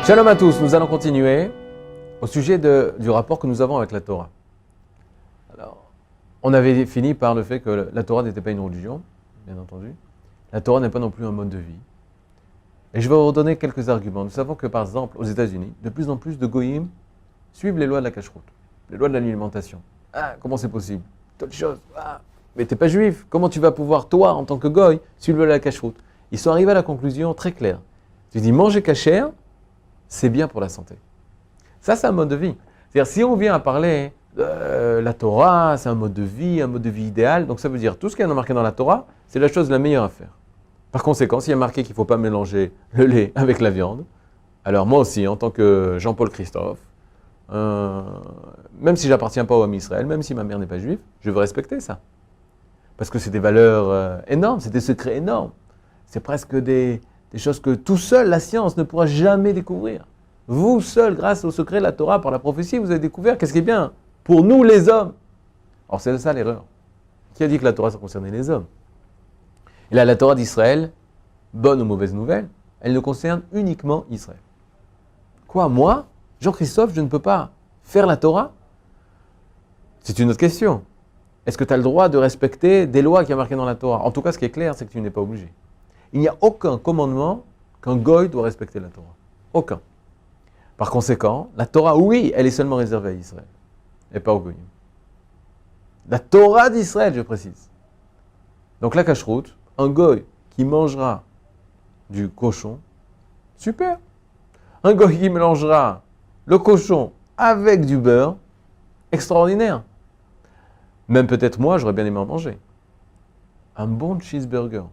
Shalom à tous, nous allons continuer au sujet du rapport que nous avons avec la Torah. Alors, on avait fini par le fait que la Torah n'était pas une religion, bien entendu. La Torah n'est pas non plus un mode de vie. Et je vais vous donner quelques arguments. Nous savons que par exemple, aux États-Unis, de plus en plus de goïms suivent les lois de la cacheroute, les lois de l'alimentation. Ah, comment c'est possible? Toute chose. Ah, mais t'es pas juif. Comment tu vas pouvoir, toi, en tant que goï, suivre la cacheroute? Ils sont arrivés à la conclusion très claire. Tu dis manger cachère, c'est bien pour la santé. Ça, c'est un mode de vie. C'est-à-dire, si on vient à parler de la Torah, c'est un mode de vie idéal. Donc ça veut dire, tout ce qu'il y a marqué dans la Torah, c'est la chose la meilleure à faire. Par conséquent, s'il y a marqué qu'il ne faut pas mélanger le lait avec la viande, alors moi aussi, en tant que Jean-Paul Christophe, même si je n'appartiens pas au Ham Israël, même si ma mère n'est pas juive, je veux respecter ça. Parce que c'est des valeurs énormes, c'est des secrets énormes. C'est presque des choses que tout seul, la science ne pourra jamais découvrir. Vous seul, grâce au secret de la Torah, par la prophétie, vous avez découvert qu'est-ce qui est bien pour nous les hommes. Or c'est ça l'erreur. Qui a dit que la Torah, ça concernait les hommes? Et là, la Torah d'Israël, bonne ou mauvaise nouvelle, elle ne concerne uniquement Israël. Quoi, moi, Jean-Christophe, je ne peux pas faire la Torah? C'est une autre question. Est-ce que tu as le droit de respecter des lois qui sont marquées dans la Torah? En tout cas, ce qui est clair, c'est que tu n'es pas obligé. Il n'y a aucun commandement qu'un goy doit respecter la Torah. Aucun. Par conséquent, la Torah, oui, elle est seulement réservée à Israël, et pas aux goyim. La Torah d'Israël, je précise. Donc la cacheroute, un goy qui mangera du cochon, super. Un goy qui mélangera le cochon avec du beurre, extraordinaire. Même peut-être moi, j'aurais bien aimé en manger. Un bon cheeseburger,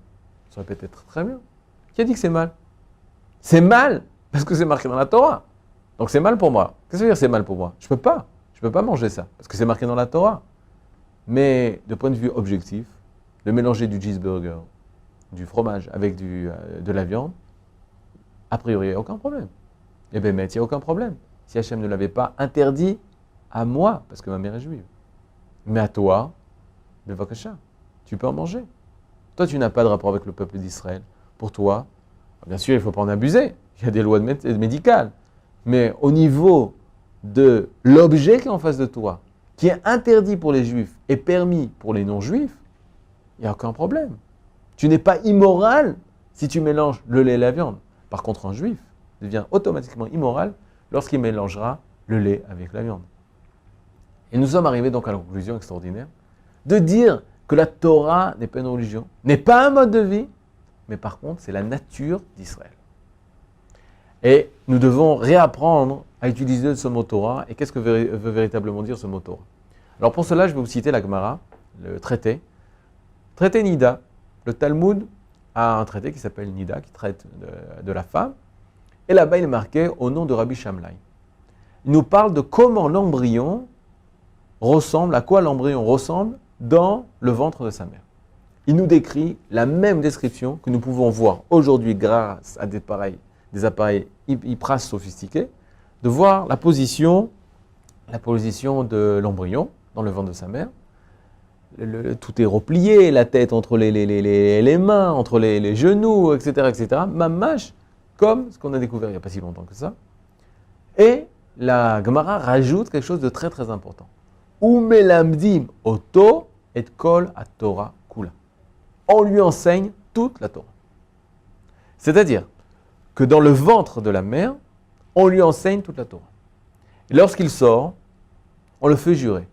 ça aurait peut-être très bien. Qui a dit que c'est mal? C'est mal parce que c'est marqué dans la Torah. Donc c'est mal pour moi. Qu'est-ce que ça veut dire c'est mal pour moi? Je peux pas manger ça parce que c'est marqué dans la Torah. Mais de point de vue objectif, de mélanger du cheeseburger, du fromage avec de la viande, a priori, il n'y a aucun problème. Eh bien, mais il n'y a aucun problème. Si Hachem ne l'avait pas interdit à moi, parce que ma mère est juive, mais à toi, bevakasha, tu peux en manger. Toi, tu n'as pas de rapport avec le peuple d'Israël. Pour toi, bien sûr, il ne faut pas en abuser. Il y a des lois médicales. Mais au niveau de l'objet qui est en face de toi, qui est interdit pour les juifs et permis pour les non-juifs, il n'y a aucun problème. Tu n'es pas immoral si tu mélanges le lait et la viande. Par contre, un juif devient automatiquement immoral lorsqu'il mélangera le lait avec la viande. Et nous sommes arrivés donc à la conclusion extraordinaire de dire que la Torah n'est pas une religion, n'est pas un mode de vie, mais par contre, c'est la nature d'Israël. Et nous devons réapprendre à utiliser ce mot Torah. Et qu'est-ce que veut véritablement dire ce mot Torah? Alors pour cela, je vais vous citer la Gemara, le traité. Traité Nida. Le Talmud a un traité qui s'appelle Nida, qui traite de la femme. Et là-bas, il est marqué au nom de Rabbi Shammai. Il nous parle de comment l'embryon ressemble, à quoi l'embryon ressemble dans le ventre de sa mère. Il nous décrit la même description que nous pouvons voir aujourd'hui grâce à des appareils hyper sophistiqués, de voir la position de l'embryon dans le ventre de sa mère. Tout est replié, la tête entre les mains, entre les genoux, etc., etc. Mamash, comme ce qu'on a découvert il n'y a pas si longtemps que ça. Et la Gemara rajoute quelque chose de très très important. Umelamdim oto et kol à Torah kula. On lui enseigne toute la Torah. C'est-à-dire que dans le ventre de la mère, on lui enseigne toute la Torah. Et lorsqu'il sort, on le fait jurer.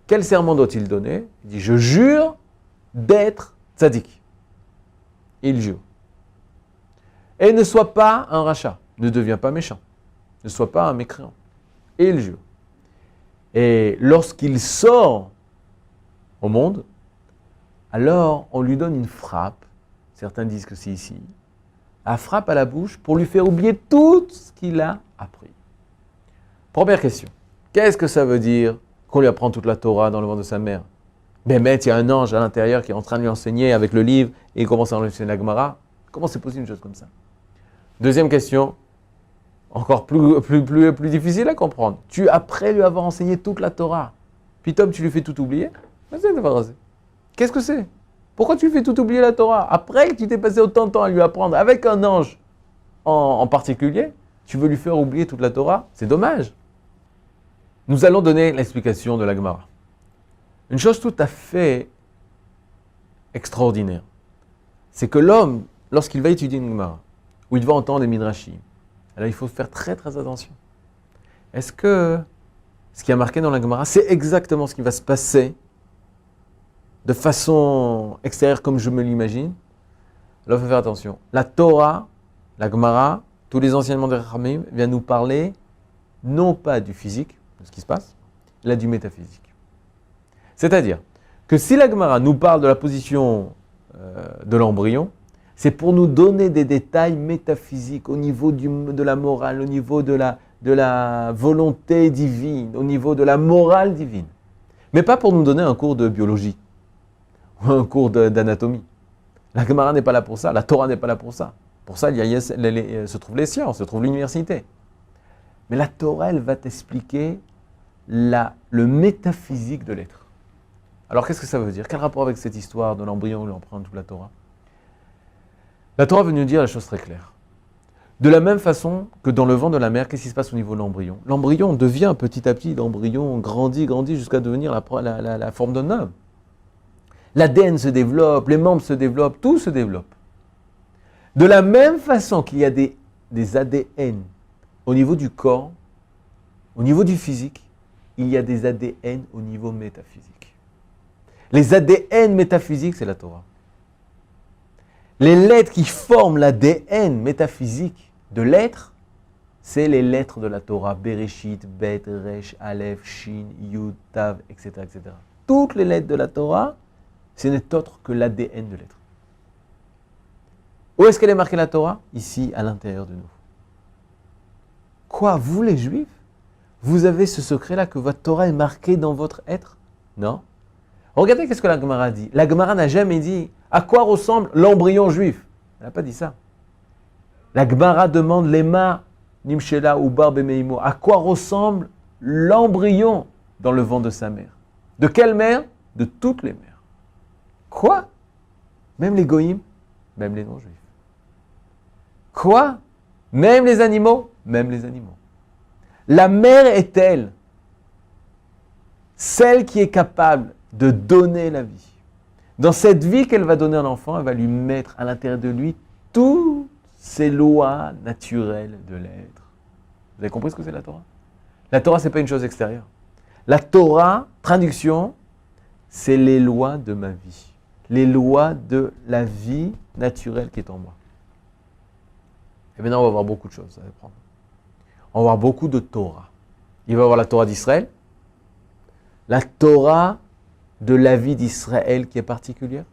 Quel serment doit-il donner? Il dit, je jure d'être tzaddik. Il jure. Et ne sois pas un rachat, ne deviens pas méchant, ne sois pas un mécréant. Et il jure. Et lorsqu'il sort au monde, alors on lui donne une frappe, certains disent que c'est ici, la frappe à la bouche pour lui faire oublier tout ce qu'il a appris. Première question, qu'est-ce que ça veut dire qu'on lui apprend toute la Torah dans le ventre de sa mère? Mais il y a un ange à l'intérieur qui est en train de lui enseigner avec le livre et il commence à enseigner la Gemara. Comment c'est possible une chose comme ça? Deuxième question, encore plus difficile à comprendre. Après lui avoir enseigné toute la Torah, puis Tom, tu lui fais tout oublier? Qu'est-ce que c'est? Pourquoi tu fais tout oublier la Torah? Après que tu t'es passé autant de temps à lui apprendre avec un ange en particulier, Tu veux lui faire oublier toute la Torah? C'est dommage. Nous allons donner l'explication de la Gemara. Une chose tout à fait extraordinaire, c'est que l'homme, lorsqu'il va étudier une Gemara, où il va entendre des midrashim, alors il faut faire très très attention. Est-ce que ce qui est marqué dans la Gemara, c'est exactement ce qui va se passer de façon extérieure comme je me l'imagine? Alors il faut faire attention. La Torah, la Gemara, tous les enseignements de Rachamim viennent nous parler non pas du physique, de ce qui se passe, là du métaphysique. C'est-à-dire que si la Gemara nous parle de la position de l'embryon, c'est pour nous donner des détails métaphysiques au niveau de la morale, au niveau de la volonté divine, au niveau de la morale divine. Mais pas pour nous donner un cours de biologie ou un cours d'anatomie. La Gemara n'est pas là pour ça, la Torah n'est pas là pour ça. Pour ça, se trouvent les sciences, se trouve l'université. Mais la Torah, elle va t'expliquer le métaphysique de l'être. Alors qu'est-ce que ça veut dire? Quel rapport avec cette histoire de l'embryon où l'on prend toute la Torah? La Torah veut nous dire la chose très claire. De la même façon que dans le ventre de la mère, qu'est-ce qui se passe au niveau de l'embryon? L'embryon devient petit à petit, l'embryon grandit jusqu'à devenir la forme d'un homme. L'ADN se développe, les membres se développent, tout se développe. De la même façon qu'il y a des ADN au niveau du corps, au niveau du physique, il y a des ADN au niveau métaphysique. Les ADN métaphysiques, c'est la Torah. Les lettres qui forment l'ADN métaphysique de l'être, c'est les lettres de la Torah. Bereshit, Bet, Resh, Aleph, Shin, Yud, Tav, etc., etc. Toutes les lettres de la Torah, ce n'est autre que l'ADN de l'être. Où est-ce qu'elle est marquée la Torah? Ici, à l'intérieur de nous. Quoi, vous les Juifs, vous avez ce secret-là que votre Torah est marquée dans votre être? Non. Regardez qu'est-ce que la Gemara dit. La Gemara n'a jamais dit à quoi ressemble l'embryon juif. Elle n'a pas dit ça. La Gemara demande Lema, Nimshela ou Bar Bemeimo. À quoi ressemble l'embryon dans le ventre de sa mère? De quelle mère? De toutes les mères. Quoi? Même les goïms? Même les non-juifs. Quoi? Même les animaux? Même les animaux. La mère est-elle celle qui est capable de donner la vie? Dans cette vie qu'elle va donner à l'enfant, elle va lui mettre à l'intérieur de lui toutes ces lois naturelles de l'être. Vous avez compris ce que c'est la Torah? La Torah, ce n'est pas une chose extérieure. La Torah, traduction, c'est les lois de ma vie. Les lois de la vie naturelle qui est en moi. Et maintenant, on va voir beaucoup de choses à apprendre. On va voir beaucoup de Torah. Il va y avoir la Torah d'Israël, la Torah de la vie d'Israël qui est particulière,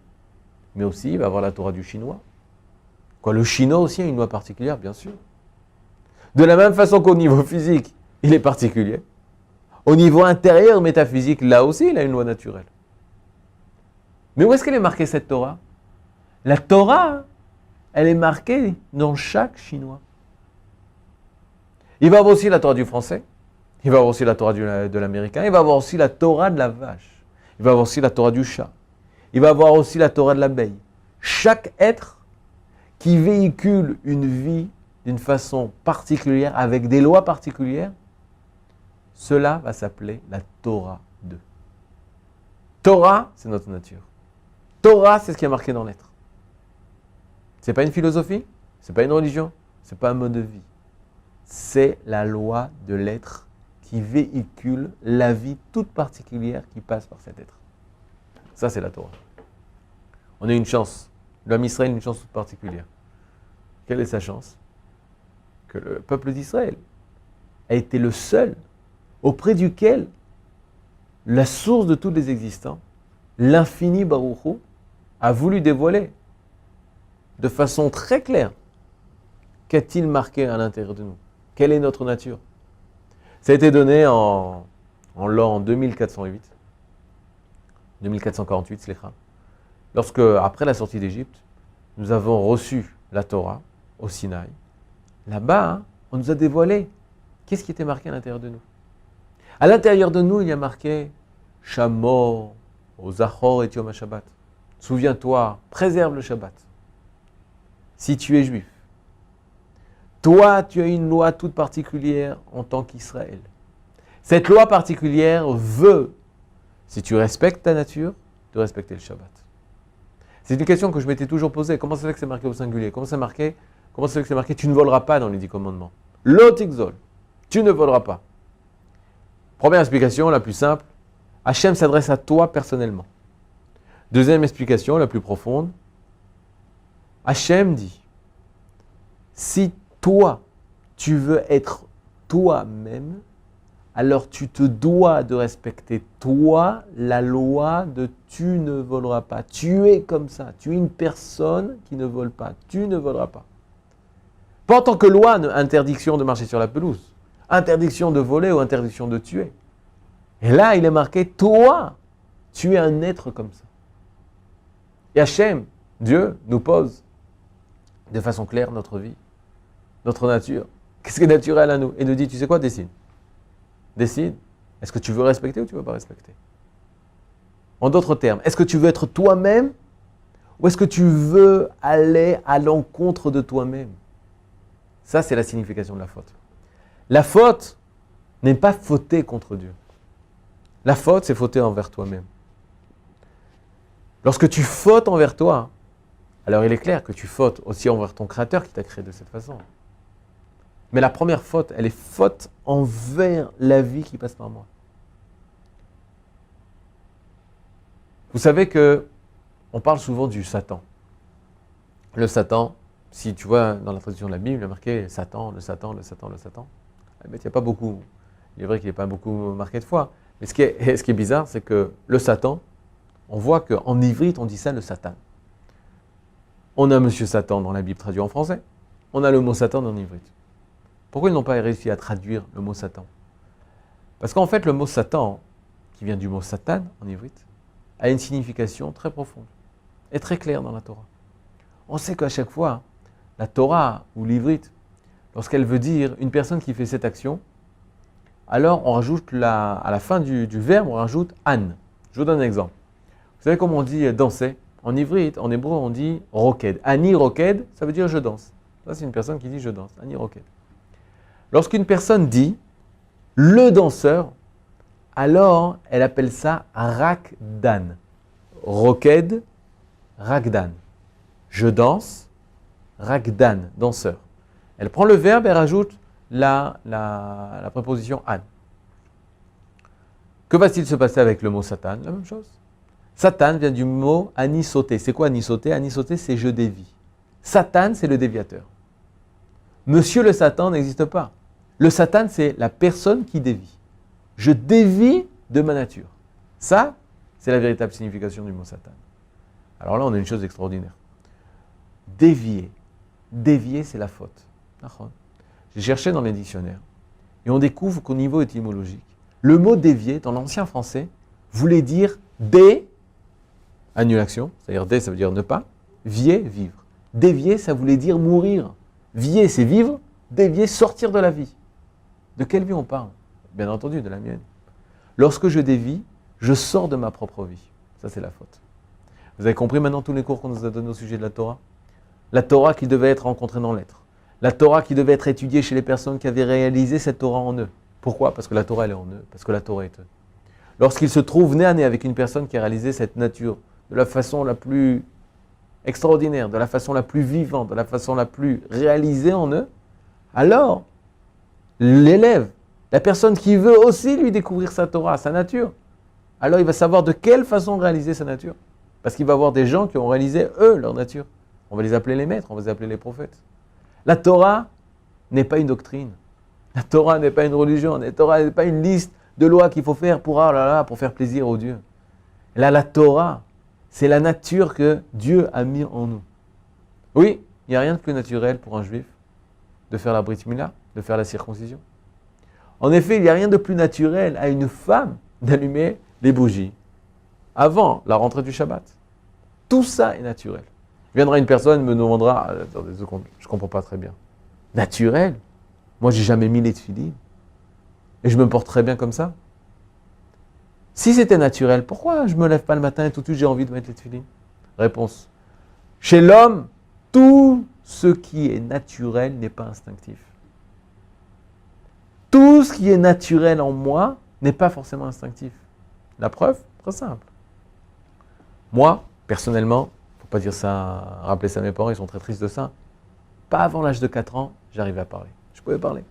mais aussi il va y avoir la Torah du chinois. Quoi, le chinois aussi a une loi particulière, bien sûr. De la même façon qu'au niveau physique, il est particulier. Au niveau intérieur, métaphysique, là aussi, il a une loi naturelle. Mais où est-ce qu'elle est marquée cette Torah? La Torah, elle est marquée dans chaque chinois. Il va y avoir aussi la Torah du français, il va y avoir aussi la Torah de l'américain, il va y avoir aussi la Torah de la vache. Il va y avoir aussi la Torah du chat. Il va y avoir aussi la Torah de l'abeille. Chaque être qui véhicule une vie d'une façon particulière, avec des lois particulières, cela va s'appeler la Torah 2. Torah, c'est notre nature. Torah, c'est ce qui est marqué dans l'être. Ce n'est pas une philosophie, ce n'est pas une religion, ce n'est pas un mode de vie. C'est la loi de l'être qui véhicule la vie toute particulière qui passe par cet être. Ça, c'est la Torah. On a une chance. L'homme Israël a une chance toute particulière. Quelle est sa chance? Que le peuple d'Israël a été le seul auprès duquel la source de tous les existants, l'infini Baruch Hu, a voulu dévoiler de façon très claire qu'a-t-il marqué à l'intérieur de nous? Quelle est notre nature? Ça a été donné en l'an 2408, 2448, Slécha, lorsque, après la sortie d'Égypte, nous avons reçu la Torah au Sinaï. Là-bas, on nous a dévoilé qu'est-ce qui était marqué à l'intérieur de nous. À l'intérieur de nous, il y a marqué Shamor, Zachor et Yom HaShabbat. Souviens-toi, préserve le Shabbat. Si tu es juif, Toi, tu as une loi toute particulière en tant qu'Israël. Cette loi particulière veut, si tu respectes ta nature, de respecter le Shabbat. C'est une question que je m'étais toujours posée. Comment ça fait que c'est marqué au singulier? Comment ça fait que c'est marqué tu ne voleras pas dans les 10 commandements? L'otikzol, tu ne voleras pas. Première explication, la plus simple, Hachem s'adresse à toi personnellement. Deuxième explication, la plus profonde, Hachem dit, si toi, tu veux être toi-même, alors tu te dois de respecter toi la loi de tu ne voleras pas. Tu es comme ça, tu es une personne qui ne vole pas, tu ne voleras pas. Pas en tant que loi, interdiction de marcher sur la pelouse, interdiction de voler ou interdiction de tuer. Et là, il est marqué, toi, tu es un être comme ça. Et Hachem, Dieu, nous pose de façon claire notre vie, notre nature. Qu'est-ce qui est naturel à nous? Et nous dit, tu sais quoi, décide. Décide. Est-ce que tu veux respecter ou tu ne veux pas respecter? En d'autres termes, est-ce que tu veux être toi-même ou est-ce que tu veux aller à l'encontre de toi-même? Ça, c'est la signification de la faute. La faute n'est pas fauter contre Dieu. La faute, c'est fauter envers toi-même. Lorsque tu fautes envers toi, alors il est clair que tu fautes aussi envers ton Créateur qui t'a créé de cette façon. Mais la première faute, elle est faute envers la vie qui passe par moi. Vous savez que on parle souvent du Satan. Le Satan, si tu vois dans la traduction de la Bible, il y a marqué Satan, le Satan, le Satan, le Satan. Mais il n'y a pas beaucoup. Il est vrai qu'il n'est pas beaucoup marqué de fois. Mais ce qui est bizarre, c'est que le Satan, on voit qu'en ivrite, on dit ça le Satan. On a Monsieur Satan dans la Bible traduit en français. On a le mot Satan en ivrite. Pourquoi ils n'ont pas réussi à traduire le mot Satan? Parce qu'en fait, le mot Satan, qui vient du mot Satan en ivrite, a une signification très profonde et très claire dans la Torah. On sait qu'à chaque fois, la Torah ou l'ivrite, lorsqu'elle veut dire une personne qui fait cette action, alors on rajoute à la fin du verbe, on rajoute an. Je vous donne un exemple. Vous savez comment on dit danser? En ivrite, en hébreu, on dit roked. Ani roked, ça veut dire je danse. Ça, c'est une personne qui dit je danse. Ani roked. Lorsqu'une personne dit le danseur, alors elle appelle ça rakdan. Roked, rakdan. Je danse, rakdan, danseur. Elle prend le verbe et rajoute la préposition an. Que va-t-il se passer avec le mot Satan? La même chose. Satan vient du mot anisoté. C'est quoi anisoté? Anisoté, c'est je dévie. Satan, c'est le déviateur. Monsieur le Satan n'existe pas. Le Satan, c'est la personne qui dévie. Je dévie de ma nature. Ça, c'est la véritable signification du mot Satan. Alors là, on a une chose extraordinaire. Dévier. Dévier, c'est la faute. J'ai cherché dans les dictionnaires et on découvre qu'au niveau étymologique, le mot dévier, dans l'ancien français, voulait dire dé, annulation, c'est-à-dire dé, ça veut dire ne pas, vier, vivre. Dévier, ça voulait dire mourir. Vier, c'est vivre, dévier, sortir de la vie. De quelle vie on parle? Bien entendu, de la mienne. Lorsque je dévie, je sors de ma propre vie. Ça, c'est la faute. Vous avez compris maintenant tous les cours qu'on nous a donnés au sujet de la Torah? La Torah qui devait être rencontrée dans l'être. La Torah qui devait être étudiée chez les personnes qui avaient réalisé cette Torah en eux. Pourquoi? Parce que la Torah, elle est en eux. Parce que la Torah est eux. Lorsqu'ils se trouvent nez à nez avec une personne qui a réalisé cette nature de la façon la plus extraordinaire, de la façon la plus vivante, de la façon la plus réalisée en eux, alors l'élève, la personne qui veut aussi lui découvrir sa Torah, sa nature, alors il va savoir de quelle façon réaliser sa nature. Parce qu'il va voir des gens qui ont réalisé, eux, leur nature. On va les appeler les maîtres, on va les appeler les prophètes. La Torah n'est pas une doctrine. La Torah n'est pas une religion. La Torah n'est pas une liste de lois qu'il faut faire pour faire plaisir au Dieu. Là, la Torah, c'est la nature que Dieu a mis en nous. Oui, il n'y a rien de plus naturel pour un juif de faire la brit milah, de faire la circoncision. En effet, il n'y a rien de plus naturel à une femme d'allumer les bougies avant la rentrée du Shabbat. Tout ça est naturel. Viendra une personne, me demandera, attendez, je ne comprends pas très bien. Naturel? Moi, j'ai jamais mis les tefilines. Et je me porte très bien comme ça. Si c'était naturel, pourquoi je ne me lève pas le matin et tout de suite j'ai envie de mettre les tefilines? Réponse. Chez l'homme, tout ce qui est naturel n'est pas instinctif. Tout ce qui est naturel en moi n'est pas forcément instinctif. La preuve, très simple. Moi, personnellement, il ne faut pas dire ça, rappeler ça à mes parents, ils sont très tristes de ça. Pas avant l'âge de 4 ans, j'arrivais à parler. Je pouvais parler.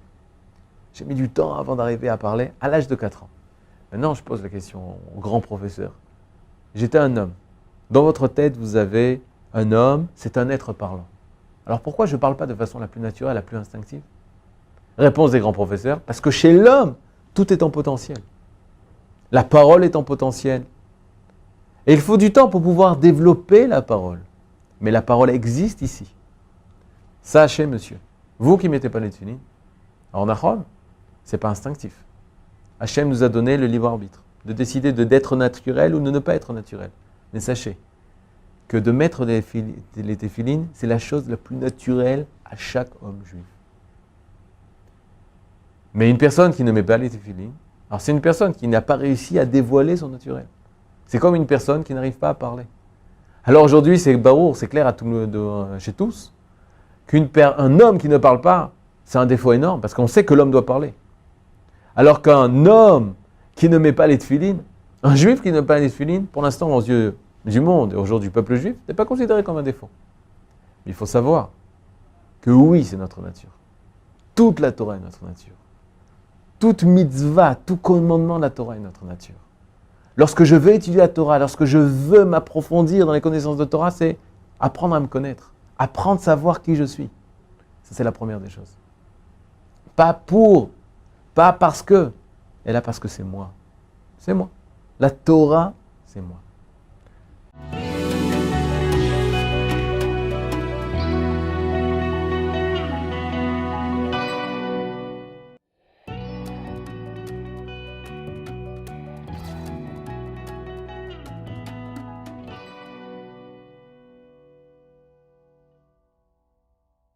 J'ai mis du temps avant d'arriver à parler à l'âge de 4 ans. Maintenant, je pose la question au grand professeur. J'étais un homme. Dans votre tête, vous avez un homme, c'est un être parlant. Alors pourquoi je ne parle pas de façon la plus naturelle, la plus instinctive? Réponse des grands professeurs, parce que chez l'homme, tout est en potentiel. La parole est en potentiel. Et il faut du temps pour pouvoir développer la parole. Mais la parole existe ici. Sachez, monsieur, vous qui ne mettez pas les tefilines, en Nachon, ce n'est pas instinctif. Hachem nous a donné le libre arbitre, de décider d'être naturel ou de ne pas être naturel. Mais sachez que de mettre les téphilines, c'est la chose la plus naturelle à chaque homme juif. Mais une personne qui ne met pas les téphilines, alors c'est une personne qui n'a pas réussi à dévoiler son naturel. C'est comme une personne qui n'arrive pas à parler. Alors aujourd'hui, c'est barour, c'est clair chez tous, qu'un homme qui ne parle pas, c'est un défaut énorme, parce qu'on sait que l'homme doit parler. Alors qu'un homme qui ne met pas les téphilines, un juif qui ne met pas les téphilines, pour l'instant, aux yeux du monde et aux yeux du peuple juif, n'est pas considéré comme un défaut. Mais il faut savoir que oui, c'est notre nature. Toute la Torah est notre nature. Toute mitzvah, tout commandement de la Torah est notre nature. Lorsque je veux étudier la Torah, lorsque je veux m'approfondir dans les connaissances de Torah, c'est apprendre à me connaître, apprendre à savoir qui je suis. Ça, c'est la première des choses. Pas parce que, et là parce que c'est moi. C'est moi. La Torah, c'est moi.